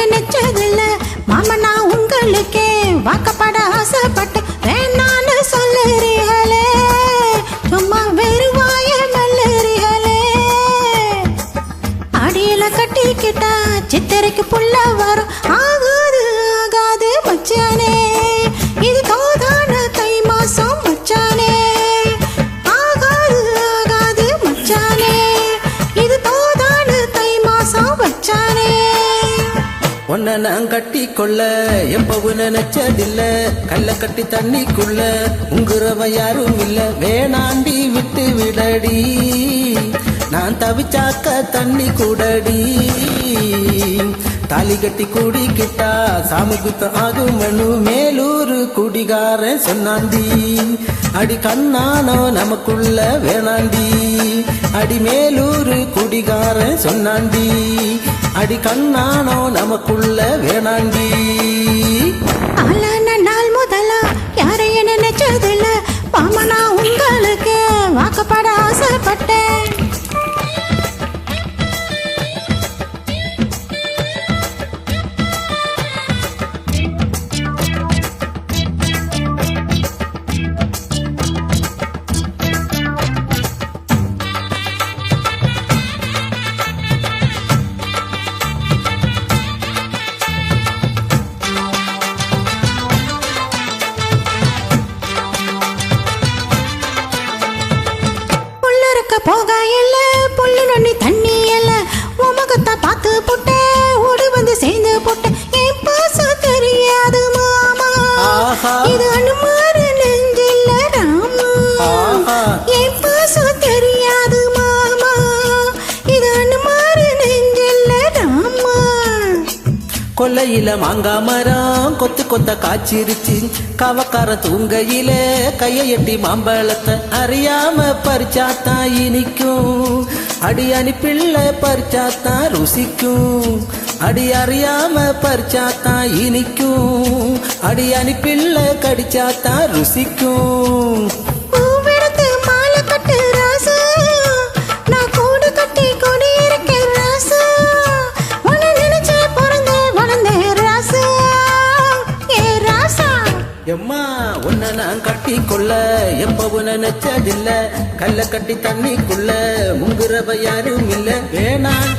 நினைச்சதில்ல மாமா நான் உங்களுக்கே வாக்கப்பட ஆசைப்பட்டு வேணான்னு சொல்லுறீங்களே சும்மா வெறுவாய நல்லறீங்களே அடியில கட்டிக்கிட்டா சித்திரைக்கு புள்ள வரும் ஆகாது ஆகாது மச்சானே இது தோதான தை மாசம் மச்சானே ஆகாது ஆகாது மச்சானே இது தோதான தை மாசம் மச்சானே உன்னை நான் கட்டி கொள்ள எப்பவும் நினைச்சதில்ல கல்ல கட்டி தண்ணிக்குள்ள உங்குறவ யாரும் இல்ல வேணாண்டி விட்டு விடடி நான் தவிச்சாக்க தண்ணி கூடடி தாலி கட்டி கூடிக்கிட்டா சாமி குத்தம் ஆகும் மனு மேலூர் குடிகாரன் சொன்னாண்டி அடி கண்ணானோ நமக்குள்ள வேணாண்டி அடி மேலூர் குடிகாரன் சொன்னாண்டி அடி கண்ணானோ நமக்குள்ள வேணாண்டி ஆளான நாள் முதலா யாரையும் நினைச்சதில்ல மாமனா உங்களுக்கு வாக்கப்பட ஆசைப்பட்டேன் போக இல்ல புல்லு நொண்ணி தண்ணி இல்ல உமகத்தை பார்த்து போட்ட ஓடி வந்து சேர்ந்து போட்ட என் பாசம் தெரியாது மாமா இது அனுமாரு நெஞ்சில்ல ராமா என் பாசம் தெரியாது மாமா இது அனுமாரு நெஞ்சில்ல ராமா கொல்லையில மாங்கா மரம் கொத்து கொத்த காய்ச்சிருச்சு கவக்கார தூங்கையில கையை எட்டி மாம்பழத்தை அறியாம பறிச்சாத்தா இனிக்கும் அடி அனுப்பிள்ள பறிச்சாத்தா ருசிக்கும் அடி அறியாம பறிச்சாத்தா இனிக்கும் அடி அனுப்பிள்ள கடிச்சாத்தா ருசிக்கும் எம்மா உன்னை நான் கட்டி கொள்ள எப்பவும் நினைச்சதில்ல கல்ல கட்டி தண்ணிக்குள்ள முங்குறவ யாரும் இல்ல வேணாம்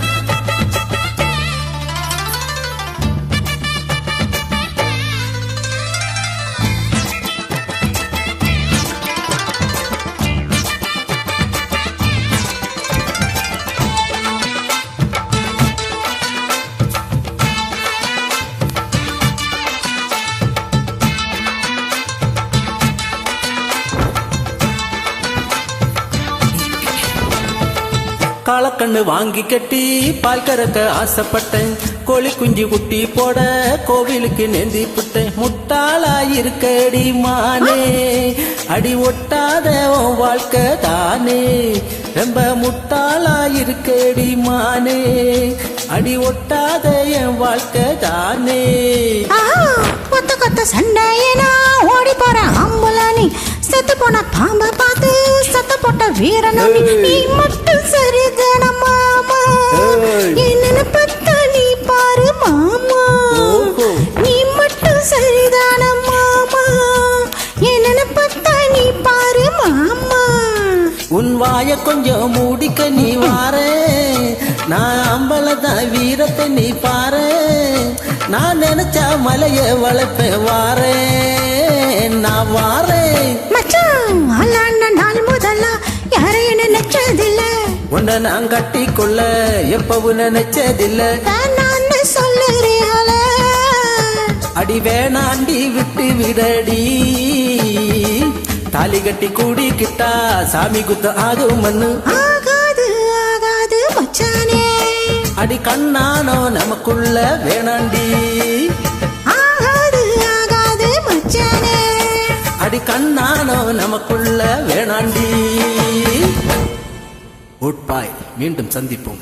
காலக்கண்ணு வாங்கி கட்டி பால் கறக்க ஆசைப்பட்டேன் கோழி குஞ்சு குட்டி போட கோவிலுக்கு நெந்தி புட்டேன் முட்டாளாயிருக்கடி மானே அடி ஒட்டாத வாழ்க்கை தானே ரொம்ப முட்டாளாயிருக்கடி மானே அடி ஒட்டாத என் வாழ்க்கை தானே கொத்த கொத்த சண்டையனா ஓடி போற அம்புலானி செத்து போன பாம்ப பார்த்து சத்த போட்ட வீரனி நீ மட்டும் சரிதான மாமா என்ன பத்த நீ பாரு மாமா நீ மட்டும் சரிதான மாமா என்ன பத்த நீ பாரு மாமா உன் வாய கொஞ்சம் மூடிக்க நீ வாரே நான் அம்பலதான் வீரத்தை நீ பாரு நான் நினைச்சா மலைய வளர்ப்பேன் வாரேன் நான் வாரேன் மச்சான் ஆளான நாள் முதல்ல யாரையும் நினைச்சதில்ல உன்னை நான் கட்டி கொள்ள எப்பவும் நினைச்சதில்ல நான் சொல்லுறீங்கள அடி வேணாண்டி விட்டு விடடி தாலி கட்டி கூடிக்கிட்டா சாமி குத்த ஆகும் மண்ணு ஆகாது ஆகாது மச்சானே அடி கண்ணானோ நமக்குள்ள வேணாண்டி ஆகாது ஆகாது மச்சானே அடி கண்ணானோ நமக்குள்ள வேணாண்டி உட்பாய் மீண்டும் சந்திப்போம்.